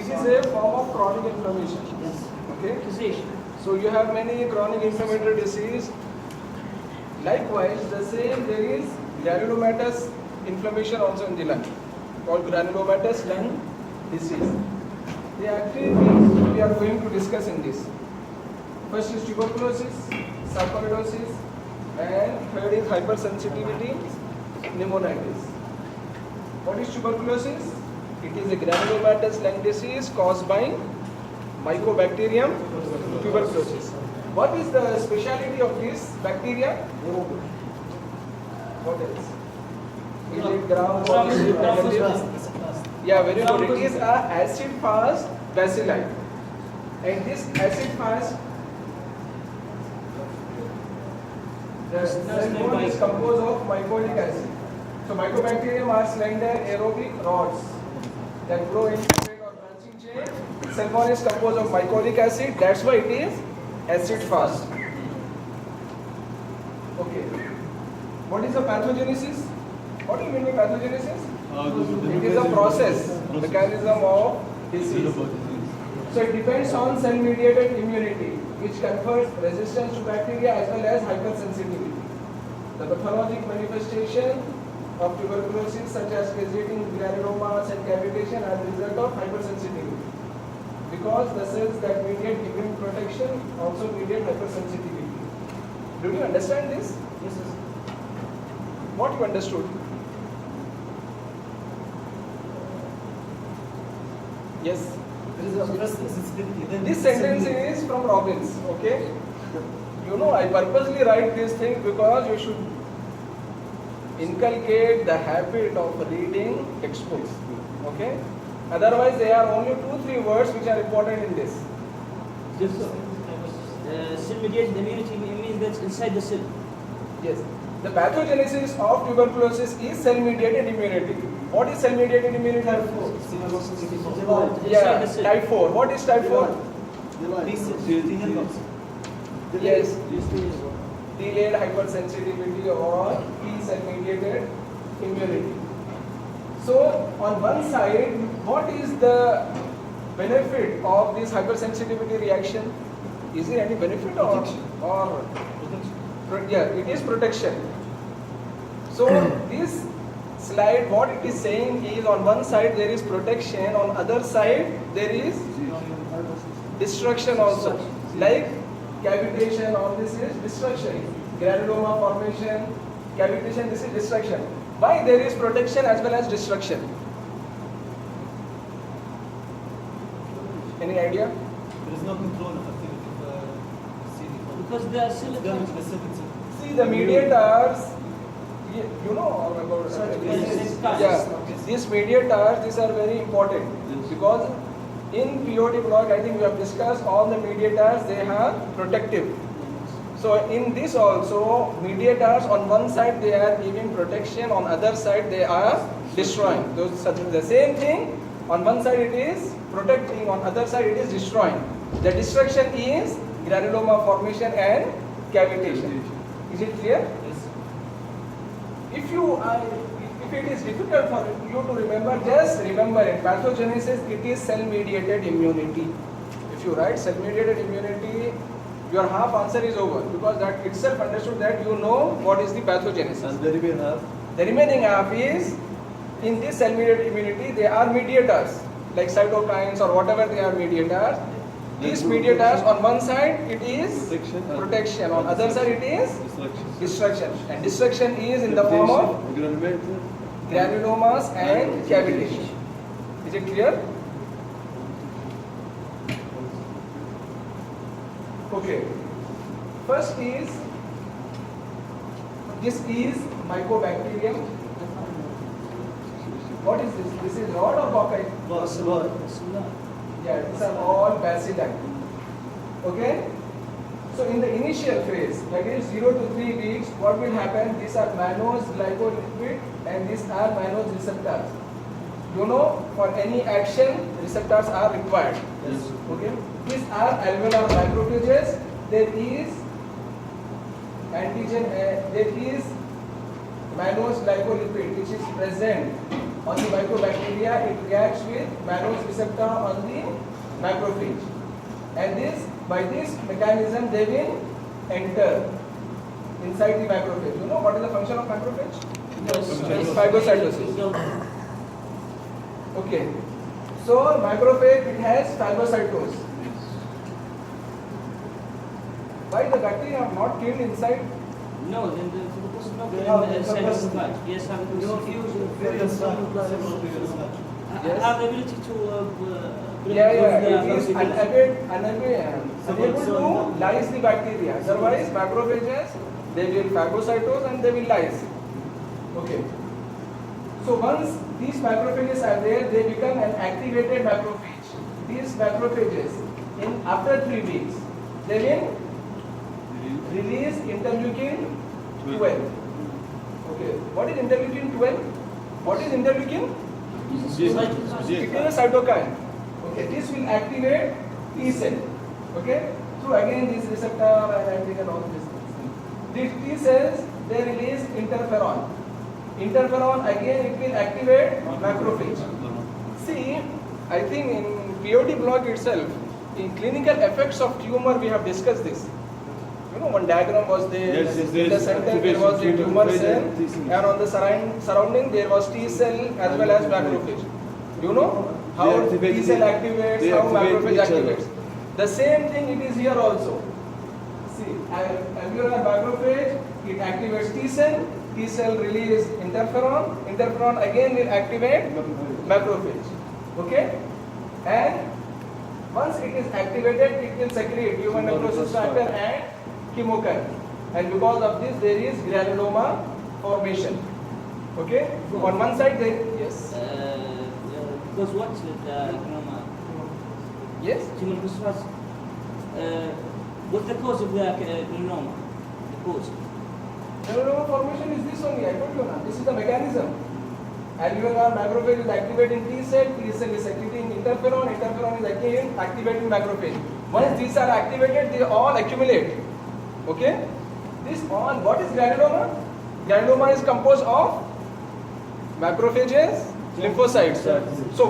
is a form of chronic inflammation. Yes. Okay. Disease. So you have many chronic inflammatory disease. Likewise, the same there is granulomatous inflammation also in the lung, called granulomatous lung disease. The actually things we are going to discuss in this. First is tuberculosis, sarcoidosis, and third is hypersensitivity, pneumonitis. What is tuberculosis? It is a granulomatous lung disease caused by Mycobacterium tuberculosis. What is the speciality of this bacteria? What else? Is it gram positive? Yeah, very good. It is a acid-fast bacilli. And this acid-fast, the cell wall is composed of mycoic acid. So Mycobacterium are slender aerobic rods that grow in straight or branching chain. Cell wall is composed of mycoic acid. That's why it is acid-fast. Okay. What is the pathogenesis? What do you mean by pathogenesis? It is a process, mechanism of disease. So it depends on cell-mediated immunity, which confers resistance to bacteria as well as hypersensitivity. The pathologic manifestation of tuberculosis, such as casing, granulomas, and cavitation, are the result of hypersensitivity. Because the cells that mediate immune protection also mediate hypersensitivity. Do you understand this? Yes, sir. What you understood? Yes. This sentence is from Robbins, okay? You know, I purposely write these things because you should inculcate the habit of reading textbooks, okay? Otherwise, there are only 2-3 words which are important in this. Yes, sir. Cell-mediated immunity means that's inside the cell. Yes. The pathogenesis of tuberculosis is cell-mediated immunity. What is cell-mediated immunity? Type 4. Yeah, type 4. What is type 4? Yes. Delayed hypersensitivity or T-cell-mediated immunity. So, on one side, what is the benefit of this hypersensitivity reaction? Is there any benefit or yeah, it is protection. So this slide, what it is saying is, on one side there is protection, on other side there is destruction also. Like cavitation, all this is destruction. Granuloma formation, cavitation, this is destruction. Why there is protection as well as destruction? Any idea? There is no control of activity of CD4. Because they are still See, the mediators, you know about these mediators, these are very important because in POT block, I think we have discussed all the mediators, they are protective. So in this also, mediators on one side they are giving protection, on other side they are destroying. Those the same thing, on one side it is protecting, on other side it is destroying. The destruction is granuloma formation and cavitation. Is it clear? Yes. If it is difficult for you to remember, just remember it. Pathogenesis, it is cell-mediated immunity. If you write cell-mediated immunity, your half answer is over because that itself understood that you know what is the pathogenesis. And the remaining half? The remaining half is, in this cell-mediated immunity, they are mediators like cytokines or whatever they are mediators. These mediators, on one side it is protection, on other side it is destruction. And destruction is in the form of granulomas and cavitation. Is it clear? Okay. First is, this is Mycobacterium. What is this? This is rod or bacilli? Yeah, these are all bacilli. Okay? So in the initial phase, that is 0 to 3 weeks, what will happen? These are mannose glycolipid and these are mannose receptors. You know, for any action, receptors are required. Yes. Okay? These are alveolar macrophages. There is antigen, there is mannose glycolipid which is present on the microbacteria, it reacts with mannose receptor on the macrophage. And by this mechanism, they will enter inside the macrophage. You know what is the function of macrophage? It's phagocytosis. Okay. So macrophage, it has phagocytosis. Why the bacteria are not killed inside? No, then the purpose not They have inside the the plant. Yes, have the Yes. have the ability to Yeah, the it is unable to lyse the bacteria. Otherwise, macrophages, they will phagocytose and they will lyse. Okay. So once these macrophages are there, they become an activated macrophage. These macrophages, after 3 weeks, they will release interleukin 12. Okay. What is interleukin 12? What is interleukin? It is a cytokine. Okay. This will activate T cell. Okay. So again, this receptor and antigen all this. These T cells, they release interferon. Interferon again, it will activate macrophage. See, I think in POD block itself, in clinical effects of tumor, we have discussed this. You know, one diagram was there. Yes, In the center there was a tumor cell, and on the surrounding there was T cell as well as macrophage. You know how T cell activates, how macrophage activates. The same thing it is here also. See, alveolar macrophage, it activates T cell. T cell release interferon. Interferon again will activate macrophage. Okay, and once it is activated, it will secrete human necrosis factor and chemokine, and because of this there is granuloma formation. Okay, on one side there, yes, because what the granuloma? yes, what's the cause of the granuloma? The cause? granuloma formation is this only. I told you now. This is the mechanism. Alveolar macrophage is activating T cell. T cell is secreting interferon. Interferon is again activating macrophage. Once these are activated, they all accumulate. Okay? This all, what is granuloma? Granuloma is composed of macrophages, lymphocytes. So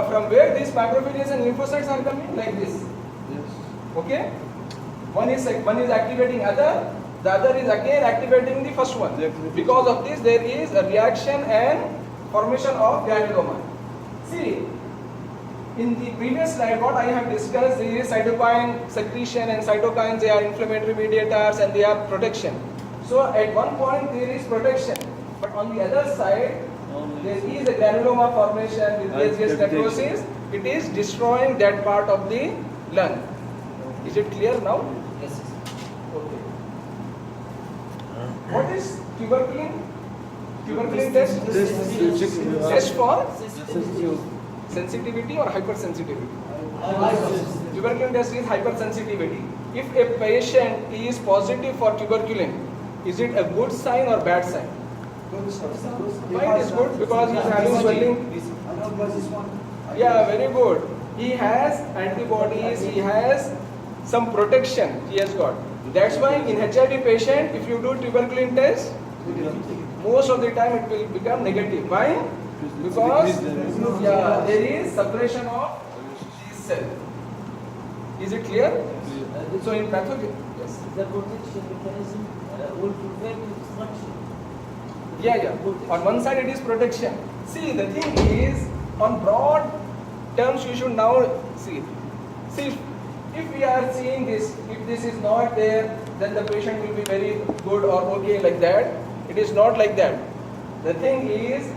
from where these macrophages and lymphocytes are coming? Like this. Okay? One is activating other, the other is again activating the first one. Because of this, there is a reaction and formation of granuloma. See, in the previous slide, what I have discussed is cytokine secretion, and cytokines, they are inflammatory mediators and they are protection. So at one point there is protection, but on the other side there is a granuloma formation with gaseous necrosis. It is destroying that part of the lung. Is it clear now? Yes. Okay. What is tuberculin? Tuberculin test? Test for sensitivity or hypersensitivity? Tuberculin test is hypersensitivity. If a patient is positive for tuberculin, is it a good sign or bad sign? Why it is good? Because he is having swelling. Yeah, very good. He has antibodies, he has some protection he has got. That's why in HIV patient, if you do tuberculin test, most of the time it will become negative. Why? Because there is suppression of these cells. Is it clear? So in pathogen, yes. The protection mechanism will prevent destruction. Yeah. On one side it is protection. See, the thing is, on broad terms you should now see. See, if we are seeing this, if this is not there, then the patient will be very good or okay like that. It is not like that. The thing is,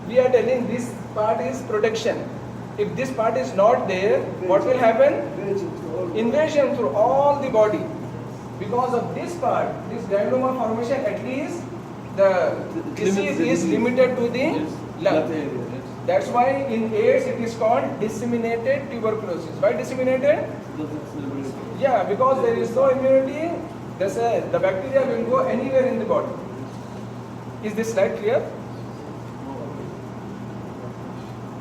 we are telling this part is protection. If this part is not there, what will happen? Invasion through all the body. Because of this part, this granuloma formation, at least the disease is limited to the lung. That's why in AIDS it is called disseminated tuberculosis. Why disseminated? Yeah, because there is no immunity, the bacteria will go anywhere in the body. Is this slide clear?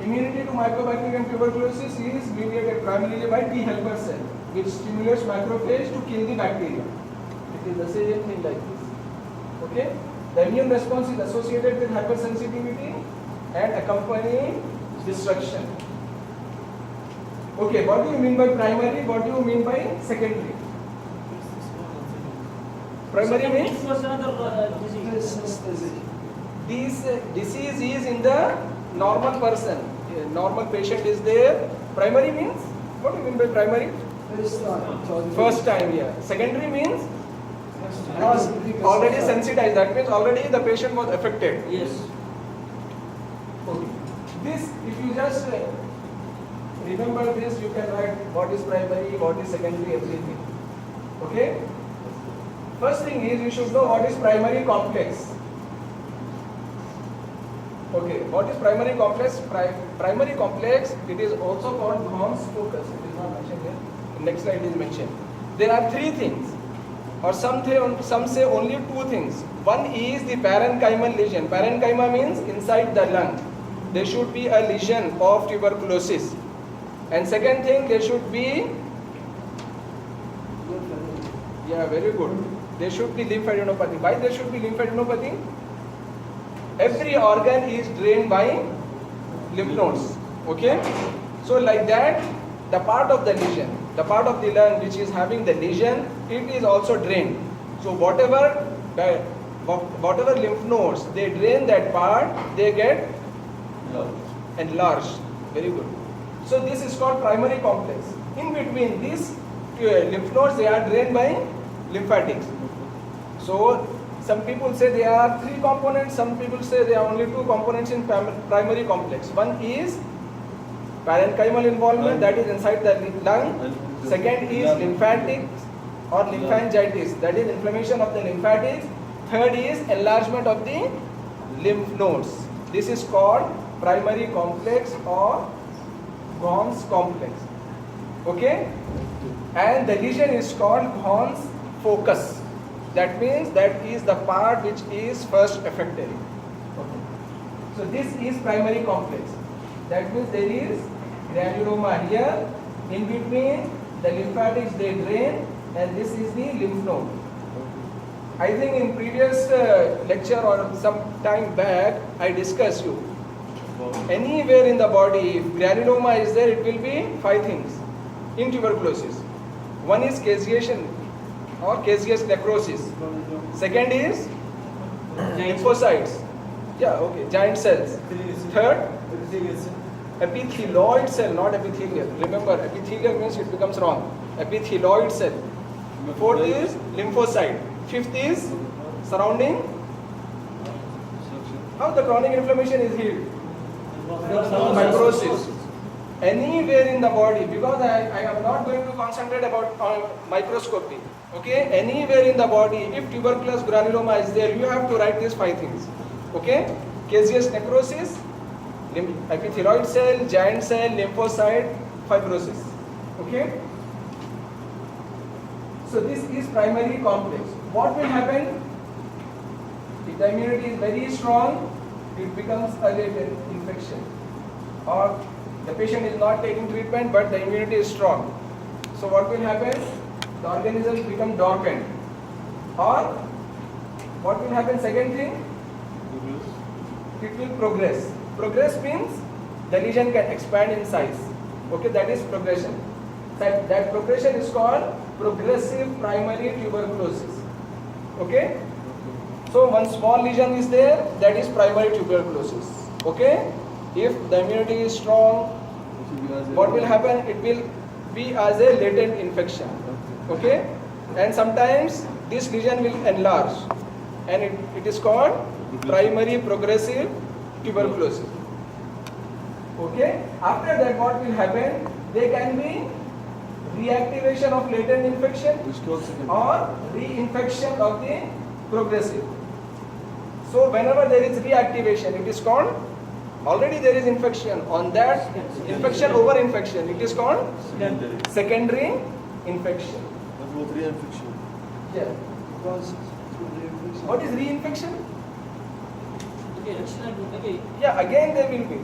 Immunity to mycobacterium tuberculosis is mediated primarily by T helper cell, which stimulates macrophage to kill the bacteria. It is the same thing like this. Okay? The immune response is associated with hypersensitivity and accompany destruction. Okay, what do you mean by primary? What do you mean by secondary? Primary means It was another disease. this disease is in the normal person. A normal patient is there. Primary means, what do you mean by primary? First time, yeah. Secondary means already sensitized. That means already the patient was affected. Yes. Okay. This, if you just remember this, you can write what is primary, what is secondary, everything. Okay? First thing is you should know what is primary complex. Okay, what is primary complex? Primary complex, it is also called Brom's focus. It is not mentioned here. Next slide is mentioned. There are three things, or some say only two things. One is the parenchymal lesion. Parenchyma means inside the lung. There should be a lesion of tuberculosis. And second thing, there should be, yeah, very good. There should be lymphadenopathy. Why there should be lymphadenopathy? Every organ is drained by lymph nodes. Okay? So like that, the part of the lesion, the part of the lung which is having the lesion, it is also drained. So whatever lymph nodes, they drain that part, they get enlarged. Very good. So this is called primary complex. In between these lymph nodes, they are drained by lymphatics. So some people say there are three components, some people say there are only two components in primary complex. One is parenchymal involvement, that is inside the lung. Second is lymphatics or lymphangitis, that is inflammation of the lymphatics. Third is enlargement of the lymph nodes. This is called primary complex or Brom's complex. Okay? And the lesion is called Brom's focus. That means that is the part which is first affected. Okay. So this is primary complex. That means there is granuloma here. In between the lymphatics they drain, and this is the lymph node. I think in previous lecture or some time back I discussed you. Anywhere in the body, if granuloma is there, it will be five things in tuberculosis. One is caseation or caseous necrosis. Second is lymphocytes. Yeah, okay, giant cells. Third, epithelioid cell, not epithelial. Remember, epithelial means it becomes wrong. Epithelioid cell. Fourth is lymphocyte. Fifth is surrounding. How the chronic inflammation is healed? Fibrosis. Anywhere in the body, because I am not going to concentrate about microscopy. Okay, anywhere in the body, if tuberculous granuloma is there, you have to write these five things. Okay, caseous necrosis, epithelioid cell, giant cell, lymphocyte, fibrosis. Okay. So this is primary complex. What will happen? If the immunity is very strong, it becomes a latent infection. Or the patient is not taking treatment, but the immunity is strong. So what will happen? The organisms become dormant. Or what will happen? Second thing, it will progress. Progress means the lesion can expand in size. Okay, that is progression. That progression is called progressive primary tuberculosis. Okay? So one small lesion is there, that is primary tuberculosis. Okay? If the immunity is strong, what will happen? It will be as a latent infection. Okay? And sometimes this lesion will enlarge, and it is called primary progressive tuberculosis. Okay? After that, what will happen? There can be reactivation of latent infection or reinfection of the progressive. So whenever there is reactivation, it is called, already there is infection. On that infection over infection, it is called secondary infection. What reinfection? Yeah. What is reinfection? Okay. Yeah, again there will be.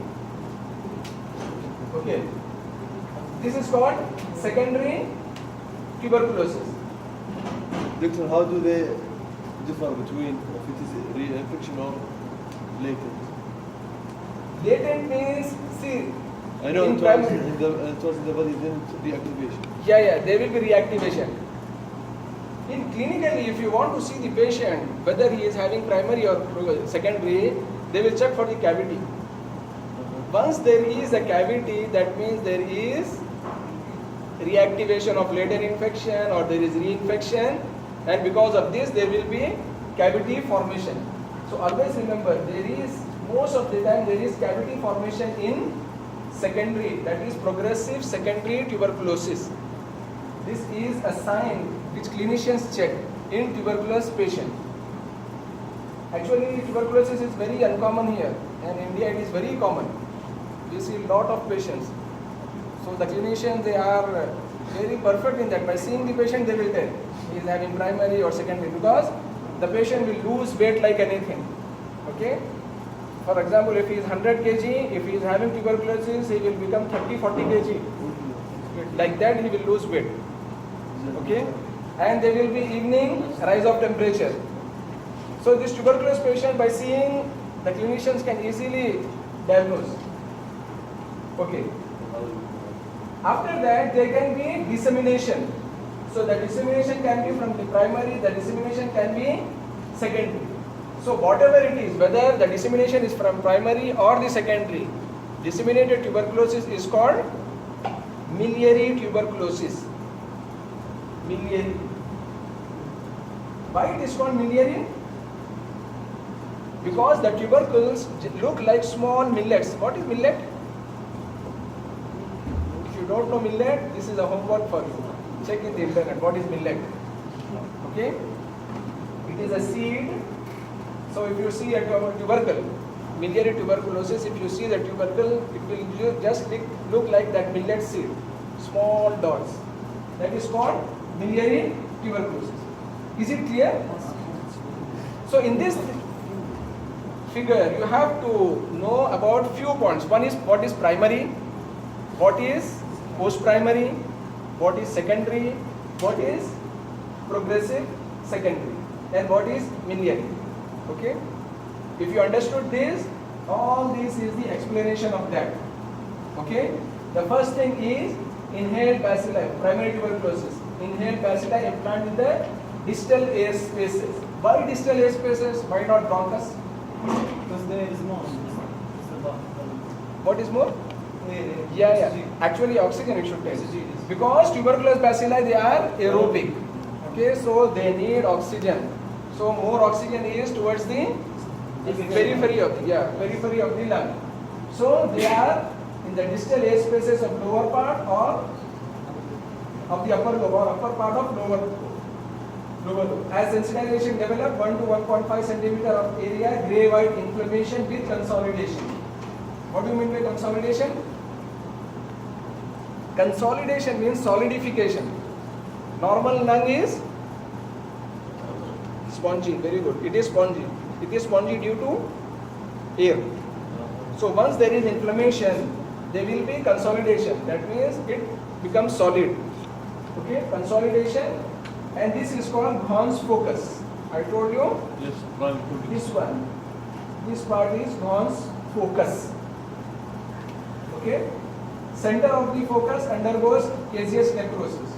Okay. This is called secondary tuberculosis. Doctor, how do they differ between if it is reinfection or latent? Latent means, see, I know in towards primary, towards the body, then reactivation. yeah, there will be reactivation. In clinically, if you want to see the patient, whether he is having primary or secondary, they will check for the cavity. Once there is a cavity, that means there is reactivation of latent infection or there is reinfection, and because of this there will be cavity formation. So always remember, there is, most of the time there is cavity formation in secondary, that is progressive secondary tuberculosis. This is a sign which clinicians check in tuberculous patient. Actually, tuberculosis is very uncommon here, and in India it is very common. We see a lot of patients. So the clinicians, they are very perfect in that. By seeing the patient, they will tell he is having primary or secondary, because the patient will lose weight like anything. Okay? For example, if he is 100 kg, if he is having tuberculosis, he will become 30-40 kg. Like that, he will lose weight. Okay? And there will be evening rise of temperature. So this tuberculosis patient, by seeing, the clinicians can easily diagnose. Okay. After that, there can be dissemination. So the dissemination can be from the primary, the dissemination can be secondary. So whatever it is, whether the dissemination is from primary or the secondary, disseminated tuberculosis is called miliary tuberculosis. Miliary. Why it is called miliary? Because the tubercles look like small millets. What is millet? If you don't know millet, this is a homework for you. Check in the internet what is millet. Okay? It is a seed. So if you see a tubercle, miliary tuberculosis, if you see the tubercle, it will just look like that millet seed. Small dots. That is called miliary tuberculosis. Is it clear? So in this figure, you have to know about few points. One is what is primary, what is post-primary, what is secondary, what is progressive secondary, and what is miliary. Okay? If you understood this, all this is the explanation of that. Okay? The first thing is inhaled bacilli, primary tuberculosis. Inhaled bacilli implant in the distal air spaces. Why distal air spaces? Why not bronchus? Because there is more. What is more? Yeah. Actually, oxygen it should take. Because tuberculous bacilli, they are aerobic. Okay, so they need oxygen. So more oxygen is towards the periphery of the lung. So they are in the distal air spaces of lower part or of the upper lobe or upper part of lower lobe. As sensitization develops, 1 to 1.5 centimeter of area, gray-white inflammation with consolidation. What do you mean by consolidation? Consolidation means solidification. Normal lung is spongy, very good. It is spongy. It is spongy due to air. So once there is inflammation, there will be consolidation. That means it becomes solid. Okay, consolidation, and this is called Ghon's focus. I told you. Yes, This one. This part is Ghon's focus. Okay. Center of the focus undergoes caseous necrosis.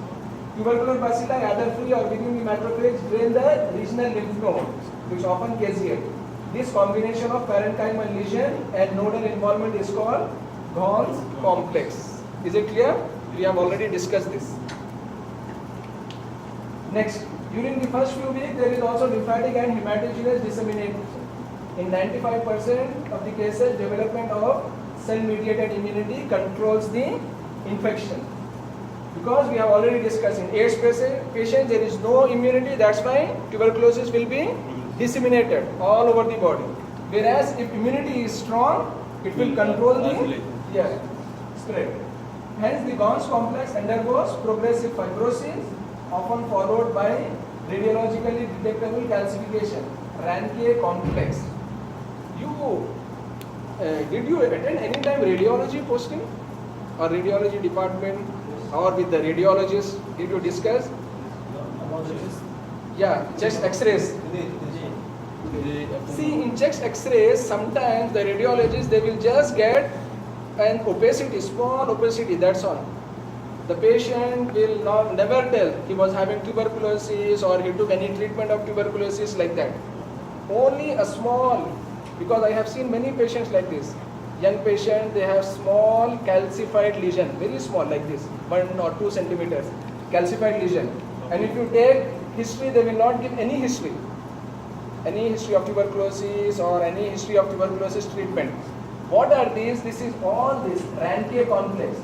Tubercular bacilli, either free or within the macrophage, drain the regional lymph node, which often caseate. This combination of parenchymal lesion and nodal involvement is called Ghon's complex. Is it clear? We have already discussed this. Next, during the first few weeks, there is also lymphatic and hematogenous dissemination. In 95% of the cases, development of cell-mediated immunity controls the infection. Because we have already discussed in AIDS patients, there is no immunity, that's why tuberculosis will be disseminated all over the body. Whereas if immunity is strong, it will control the spread. Hence the Ghon's complex undergoes progressive fibrosis, often followed by radiologically detectable calcification, Ranke complex. Did you attend any time radiology posting or radiology department or with the radiologist? Did you discuss? About the chest? Yeah, chest x-rays. See, in chest X-rays, sometimes the radiologists, they will just get an opacity, small opacity, that's all. The patient will never tell he was having tuberculosis or he took any treatment of tuberculosis like that. Only a small, because I have seen many patients like this. Young patient, they have small calcified lesion, very small like this, 1 or 2 centimeters, calcified lesion. And if you take history, they will not give any history of tuberculosis or any history of tuberculosis treatment. What are these? This is all this Ranke complex.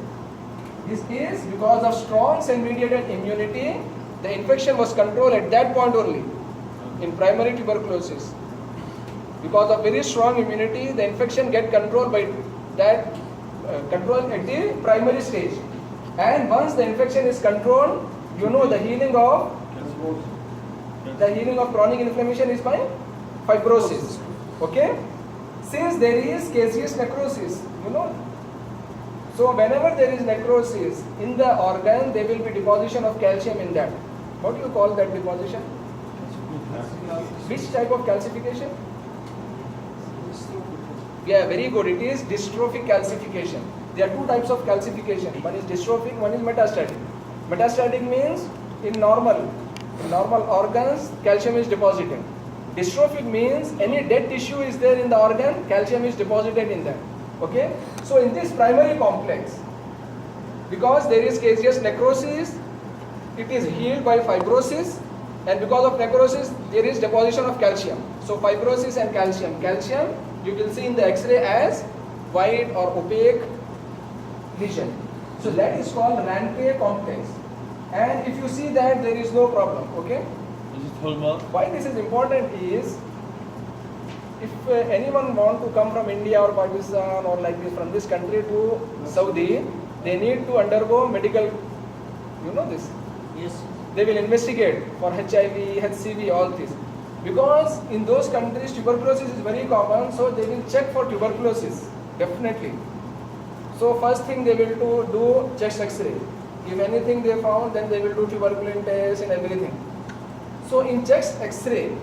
This is because of strong cell-mediated immunity, the infection was controlled at that point only in primary tuberculosis. Because of very strong immunity, the infection get controlled by that control at the primary stage. And once the infection is controlled, you know the healing of chronic inflammation is by fibrosis. Okay? Since there is caseous necrosis, you know. So whenever there is necrosis in the organ, there will be deposition of calcium in that. What do you call that deposition? Which type of calcification? Yeah, very good. It is dystrophic calcification. There are 2 types of calcification. One is dystrophic, one is metastatic. Metastatic means in normal organs, calcium is deposited. Dystrophic means any dead tissue is there in the organ, calcium is deposited in that. Okay? So in this primary complex, because there is caseous necrosis, it is healed by fibrosis, and because of necrosis, there is deposition of calcium. So fibrosis and calcium. Calcium, you will see in the X-ray as white or opaque lesion. So that is called Ranke complex. And if you see that, there is no problem. Okay? Is it hallmark? Why this is important is, if anyone want to come from India or Pakistan or like this, from this country to Saudi, they need to undergo medical, you know this? Yes. They will investigate for HIV, HCV, all this. Because in those countries, tuberculosis is very common, so they will check for tuberculosis, definitely. So first thing they will do chest X-ray. If anything they found, then they will do tuberculin test and everything. So in chest X-ray,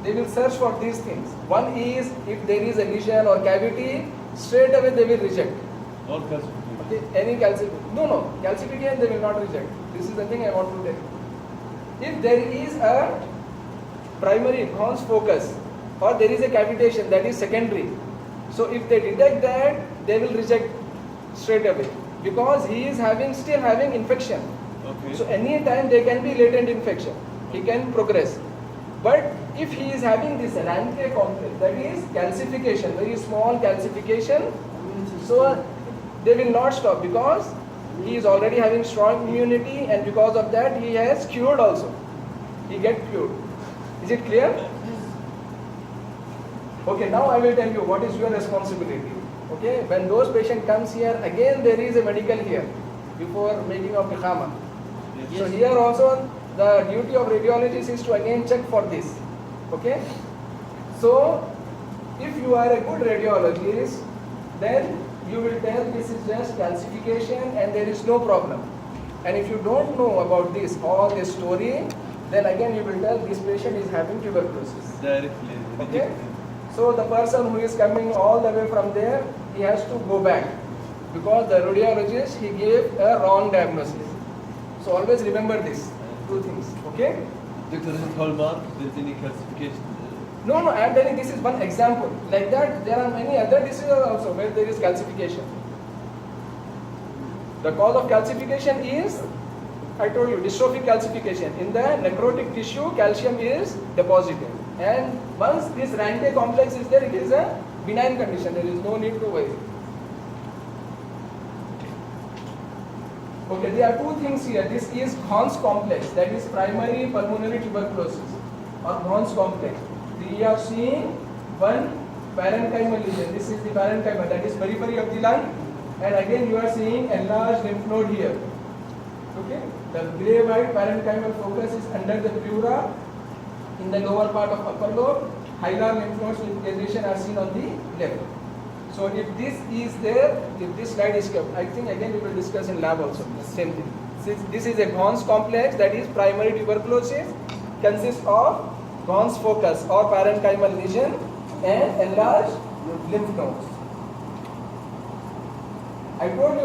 they will search for these things. One is, if there is a lesion or cavity, straight away they will reject. All calcification. Okay, any calcification? No, calcification they will not reject. This is the thing I want to tell. If there is a primary Ghon's focus or there is a cavitation, that is secondary. So if they detect that, they will reject straight away because he is still having infection. Okay. So any time there can be latent infection. He can progress. But if he is having this Ranke complex, that is calcification, very small calcification, so they will not stop because he is already having strong immunity, and because of that he has cured also. He get cured. Is it clear? Okay, now I will tell you what is your responsibility. Okay, when those patient comes here, again there is a medical here before making of Iqama. Yes. So here also the duty of radiologist is to again check for this. Okay, so if you are a good radiologist, then you will tell this is just calcification and there is no problem. And if you don't know about this, all this story, then again you will tell this patient is having tuberculosis. Directly. Okay? So the person who is coming all the way from there, he has to go back because the radiologist, he gave a wrong diagnosis. So always remember this, 2 things. Okay? Doctor, is it hallmark? There is any calcification? No, I am telling this is one example. Like that, there are many other diseases also where there is calcification. The cause of calcification is, I told you, dystrophic calcification. In the necrotic tissue, calcium is deposited. And once this Ranke complex is there, it is a benign condition. There is no need to worry. Okay, there are 2 things here. This is Ghon's complex, that is primary pulmonary tuberculosis or Ghon's complex. We are seeing one parenchymal lesion. This is the parenchyma, that is periphery of the lung, and again you are seeing enlarged lymph node here. Okay, the grey-white parenchymal focus is under the pleura in the lower part of upper lobe. Hilar lymph nodes with lesion are seen on the left. So if this is there, if this slide is kept, I think again we will discuss in lab also, the same thing. Since this is a Ghon's complex, that is primary tuberculosis, consists of Gons focus or parenchymal lesion and enlarged lymph nodes. I told you